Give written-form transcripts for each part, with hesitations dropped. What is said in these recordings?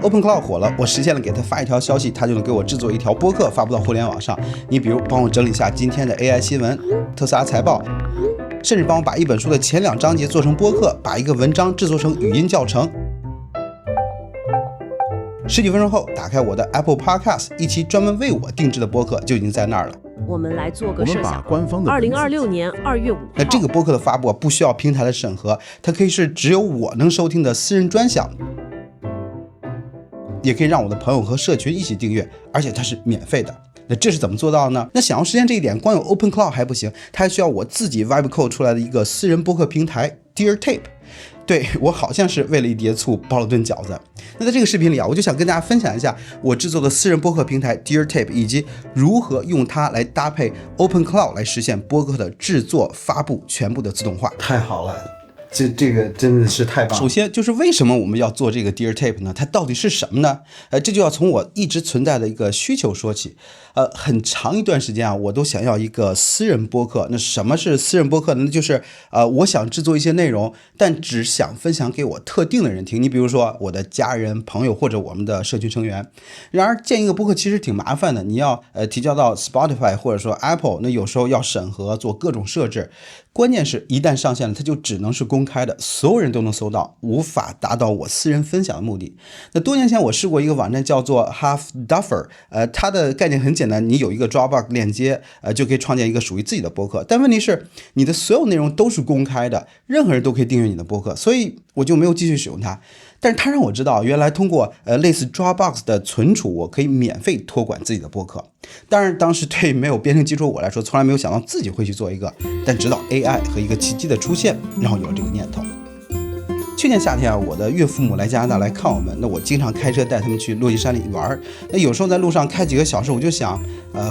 OpenCloud 火了，我实现了给他发一条消息，他就能给我制作一条播客发布到互联网上。你比如帮我整理一下今天的 AI 新闻、特斯拉财报，甚至帮我把一本书的前2章节做成播客，把一个文章制作成语音教程。10几分钟后，打开我的 Apple Podcast， 一期专门为我定制的播客就已经在那儿了。我们来做个设想，2026年2月5号，那这个播客的发布不需要平台的审核，它可以是只有我能收听的私人专享，也可以让我的朋友和社群一起订阅，而且它是免费的。那这是怎么做到的呢？那想要实现这一点，光有 OpenCloud 还不行，它还需要我自己 Vibe Code 出来的一个私人播客平台 Dear Tape。对，我好像是为了一碟醋包了顿饺子。那在这个视频里啊，我就想跟大家分享一下我制作的私人播客平台 Dear Tape， 以及如何用它来搭配 OpenCloud 来实现播客的制作、发布全部的自动化。太好了，这个真的是太棒了。首先就是为什么我们要做这个 Dear Tape 呢？它到底是什么呢？这就要从我一直存在的一个需求说起。很长一段时间啊，我都想要一个私人播客。那什么是私人播客呢？那就是我想制作一些内容，但只想分享给我特定的人听。你比如说我的家人、朋友或者我们的社群成员。然而建一个播客其实挺麻烦的，你要提交到 Spotify 或者说 Apple， 那有时候要审核，做各种设置。关键是一旦上线了，它就只能是公开的，所有人都能搜到，无法达到我私人分享的目的。那多年前我试过一个网站叫做 Half Duffer， 它的概念很简单，你有一个 Dropbox 链接，就可以创建一个属于自己的播客。但问题是，你的所有内容都是公开的，任何人都可以订阅你的播客，所以我就没有继续使用它。但是它让我知道，原来通过类似 Dropbox 的存储，我可以免费托管自己的播客。当然，当时对没有编程基础我来说，从来没有想到自己会去做一个。但直到 AI 和一个奇迹的出现，让我有了这个念头。去年夏天啊，我的岳父母来加拿大来看我们，那我经常开车带他们去落基山里玩。那有时候在路上开几个小时，我就想，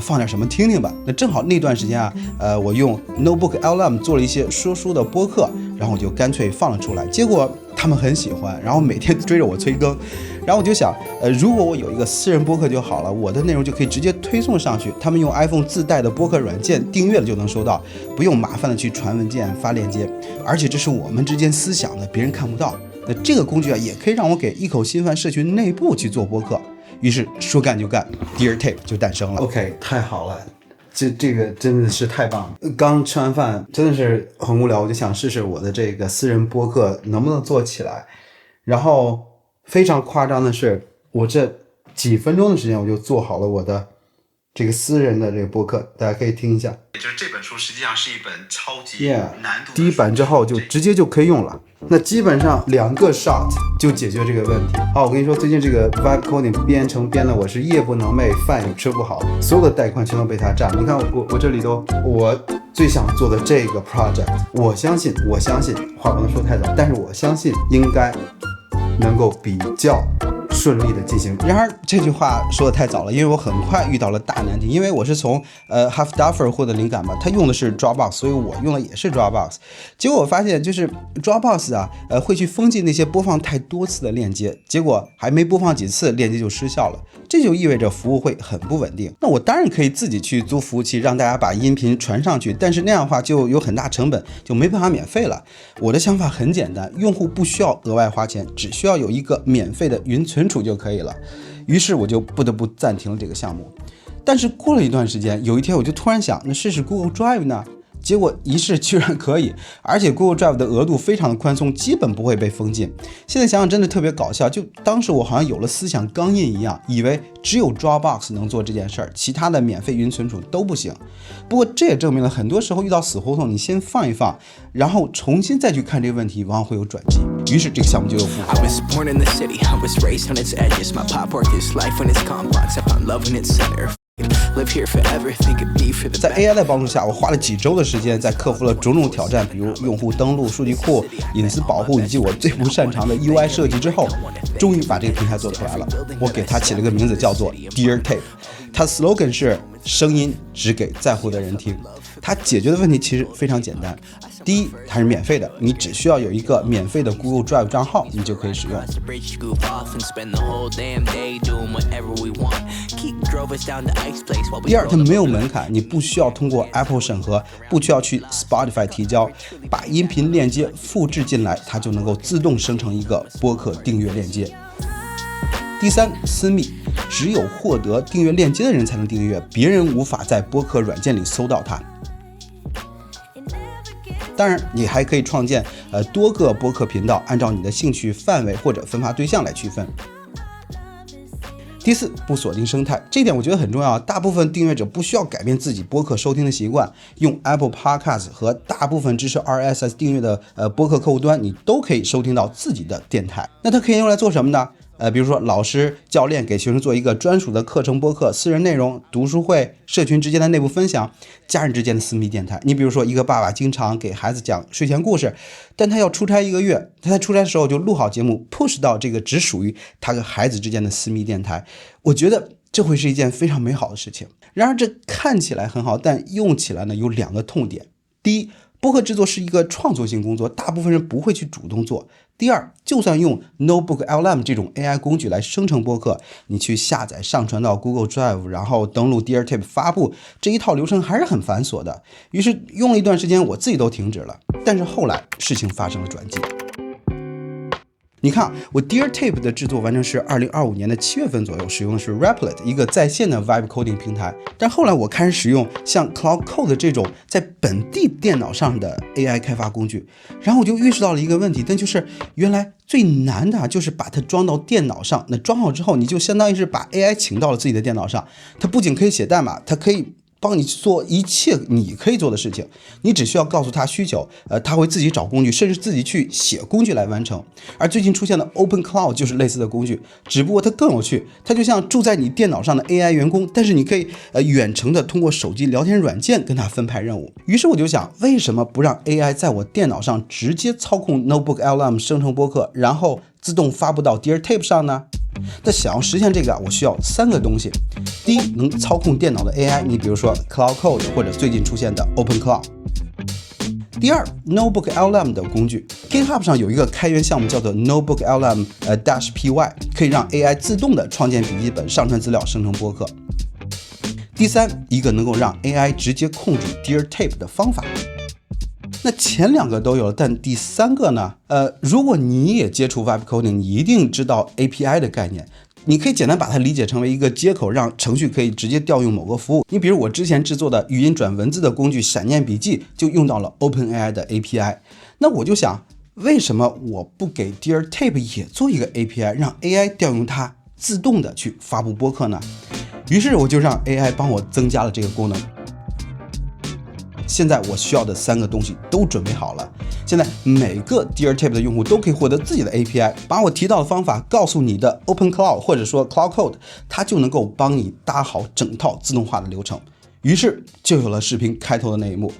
放点什么听听吧。那正好那段时间啊，我用 Notebook LM 做了一些说书的播客，然后我就干脆放了出来。结果他们很喜欢，然后每天追着我催更。然后我就想，如果我有一个私人播客就好了，我的内容就可以直接推送上去，他们用 iPhone 自带的播客软件订阅了就能收到，不用麻烦的去传文件、发链接，而且这是我们之间私享的，别人看不到。那这个工具啊，也可以让我给一口新饭社群内部去做播客。于是说干就干 ，Dear Tape 就诞生了。OK， 太好了。这个真的是太棒了！刚吃完饭，真的是很无聊，我就想试试我的这个私人播客能不能做起来。然后非常夸张的是，我这几分钟的时间我就做好了我的这个私人的这个播客，大家可以听一下。就是这本书实际上是一本超级难读的书，第一版之后就直接就可以用了。那基本上2个 shot 就解决这个问题。好，我跟你说，最近这个 Vibe Coding 编程编的我是夜不能寐，饭也吃不好，所有的带宽全都被它占了。你看我这里都我最想做的这个 project， 我相信话不能说太早，但是我相信应该能够比较顺利的进行。然而这句话说的太早了，因为我很快遇到了大难题。因为我是从Half Duffer 获得灵感吧，他用的是 Dropbox， 所以我用的也是 Dropbox。结果我发现就是 Dropbox 啊，会去封禁那些播放太多次的链接，结果还没播放几次，链接就失效了。这就意味着服务会很不稳定。那我当然可以自己去租服务器，让大家把音频传上去，但是那样的话就有很大成本，就没办法免费了。我的想法很简单，用户不需要额外花钱，只需要有一个免费的云存储就可以了。于是我就不得不暂停了这个项目。但是过了一段时间，有一天我就突然想，那试试 Google Drive 呢？结果一试居然可以，而且 Google Drive 的额度非常的宽松，基本不会被封禁。现在想想真的特别搞笑，就当时我好像有了思想钢印一样，以为只有 Dropbox 能做这件事儿，其他的免费云存储都不行。不过这也证明了很多时候遇到死胡同，你先放一放，然后重新再去看这个问题，往往会有转机。于是这个项目就又复活了。在 AI 的帮助下，我花了几周的时间，在克服了种种挑战，比如用户登录、数据库、隐私保护以及我最不擅长的 UI 设计之后，终于把这个平台做出来了。我给它起了个名字叫做 Dear Tape， 它 slogan 是声音只给在乎的人听。它解决的问题其实非常简单。第一，它是免费的，你只需要有一个免费的 Google Drive 账号，你就可以使用。第二，它没有门槛，你不需要通过 Apple 审核，不需要去 Spotify 提交，把音频链接复制进来，它就能够自动生成一个播客订阅链接。第三，私密，只有获得订阅链接的人才能订阅，别人无法在播客软件里搜到它。当然，你还可以创建多个播客频道，按照你的兴趣范围或者分发对象来区分。第四，不锁定生态，这点我觉得很重要。大部分订阅者不需要改变自己播客收听的习惯，用 Apple Podcast 和大部分支持 RSS 订阅的播客客户端，你都可以收听到自己的电台。那它可以用来做什么呢？比如说老师、教练给学生做一个专属的课程播客、私人内容、读书会、社群之间的内部分享、家人之间的私密电台。你比如说一个爸爸经常给孩子讲睡前故事，但他要出差1个月，他在出差的时候就录好节目 push 到这个只属于他和孩子之间的私密电台。我觉得这会是一件非常美好的事情。然而这看起来很好，但用起来呢有2个痛点。第一，播客制作是一个创作性工作，大部分人不会去主动做。第二，就算用 Notebook LM 这种 AI 工具来生成播客，你去下载上传到 Google Drive， 然后登录 DearTape 发布，这一套流程还是很繁琐的。于是用了一段时间，我自己都停止了。但是后来事情发生了转机。你看，我 DearTape 的制作完成是2025年的7月份左右，使用的是 Replit 一个在线的 Vibe Coding 平台。但后来我开始使用像 Cloud Code 这种在本地电脑上的 AI 开发工具，然后我就意识到了一个问题，那就是原来最难的就是把它装到电脑上。那装好之后，你就相当于是把 AI 请到了自己的电脑上，它不仅可以写代码，它可以帮你做一切你可以做的事情，你只需要告诉他需求，他会自己找工具，甚至自己去写工具来完成。而最近出现的 Open Cloud 就是类似的工具，只不过它更有趣，它就像住在你电脑上的 AI 员工，但是你可以远程的通过手机聊天软件跟他分派任务。于是我就想，为什么不让 AI 在我电脑上直接操控 Notebook LM 生成播客，然后自动发布到 DearTape 上呢？那想要实现这个我需要3个东西。第一，能操控电脑的 AI， 你比如说 Cloud Code 或者最近出现的 Open Cloud。第二， Notebook LM 的工具， GitHub 上有一个开源项目叫做 Notebook LM -py， 可以让 AI 自动的创建笔记本、上传资料、生成播客。第三，一个能够让 AI 直接控制 DearTape 的方法。那前2个都有了，但第3个呢？如果你也接触 Vibe Coding， 你一定知道 API 的概念。你可以简单把它理解成为一个接口，让程序可以直接调用某个服务。你比如我之前制作的语音转文字的工具闪念笔记，就用到了 OpenAI 的 API。那我就想，为什么我不给 DearTape 也做一个 API， 让 AI 调用它自动的去发布播客呢？于是我就让 AI 帮我增加了这个功能。现在我需要的3个东西都准备好了。现在每个 DearTape 的用户都可以获得自己的 API， 把我提到的方法告诉你的 Open Cloud 或者说 Cloud Code， 它就能够帮你搭好整套自动化的流程。于是就有了视频开头的那一幕。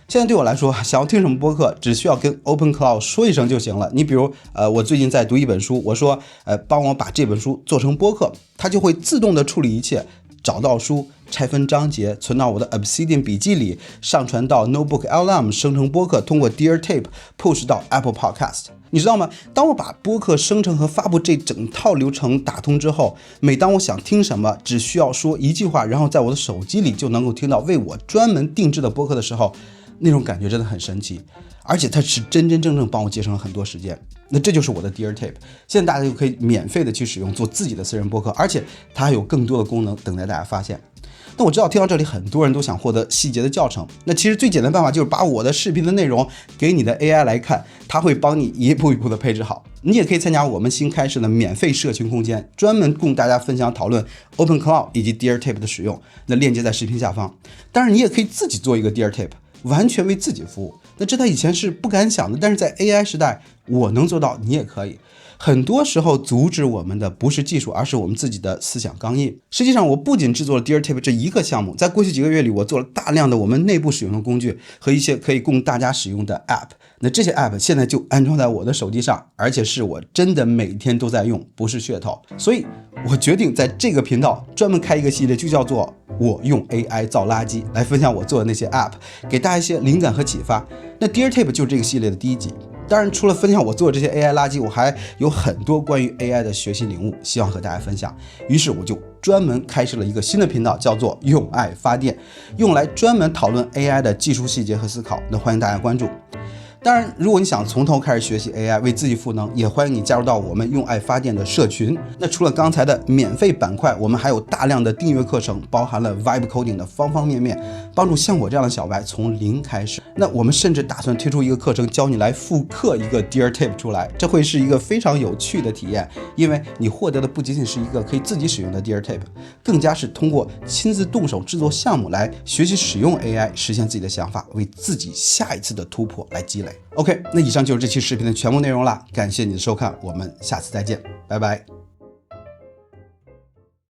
现在对我来说，想要听什么播客，只需要跟 Open Cloud 说一声就行了。你比如我最近在读一本书，我说帮我把这本书做成播客，它就会自动的处理一切，找到书，拆分章节，存到我的 Obsidian 笔记里，上传到 Notebook LM 生成播客，通过 DearTape push 到 Apple Podcast。 你知道吗？当我把播客生成和发布这整套流程打通之后，每当我想听什么，只需要说一句话，然后在我的手机里就能够听到为我专门定制的播客的时候，那种感觉真的很神奇。而且它是真真正正帮我节省了很多时间。那这就是我的 DearTape， 现在大家就可以免费的去使用，做自己的私人播客，而且它还有更多的功能等待大家发现。那我知道听到这里很多人都想获得细节的教程，那其实最简单的办法就是把我的视频的内容给你的 AI 来看，它会帮你一步一步的配置好。你也可以参加我们新开设的免费社群空间，专门供大家分享讨论 Open Cloud 以及 DearTape 的使用，那链接在视频下方。当然你也可以自己做一个 DearTape， 完全为自己服务。那这他以前是不敢想的，但是在 AI 时代我能做到，你也可以。很多时候阻止我们的不是技术，而是我们自己的思想刚硬。实际上我不仅制作了 DearTape 这一个项目，在过去几个月里我做了大量的我们内部使用的工具和一些可以供大家使用的 App。 那这些 App 现在就安装在我的手机上，而且是我真的每天都在用，不是噱头。所以我决定在这个频道专门开一个系列，就叫做我用 AI 造垃圾，来分享我做的那些 App， 给大家一些灵感和启发。那 DearTape 就是这个系列的第1集。当然除了分享我做的这些 AI 垃圾，我还有很多关于 AI 的学习领悟希望和大家分享。于是我就专门开设了一个新的频道，叫做用爱发电，用来专门讨论 AI 的技术细节和思考。那欢迎大家关注。当然，如果你想从头开始学习 AI， 为自己赋能，也欢迎你加入到我们用爱发电的社群。那除了刚才的免费板块，我们还有大量的订阅课程，包含了 Vibe Coding 的方方面面，帮助像我这样的小白从零开始。那我们甚至打算推出一个课程，教你来复刻一个 Dear Tape 出来，这会是一个非常有趣的体验，因为你获得的不仅仅是一个可以自己使用的 Dear Tape， 更加是通过亲自动手制作项目来学习使用 AI， 实现自己的想法，为自己下一次的突破来积累。OK， 那以上就是这期视频的全部内容啦，感谢你的收看，我们下次再见，拜拜。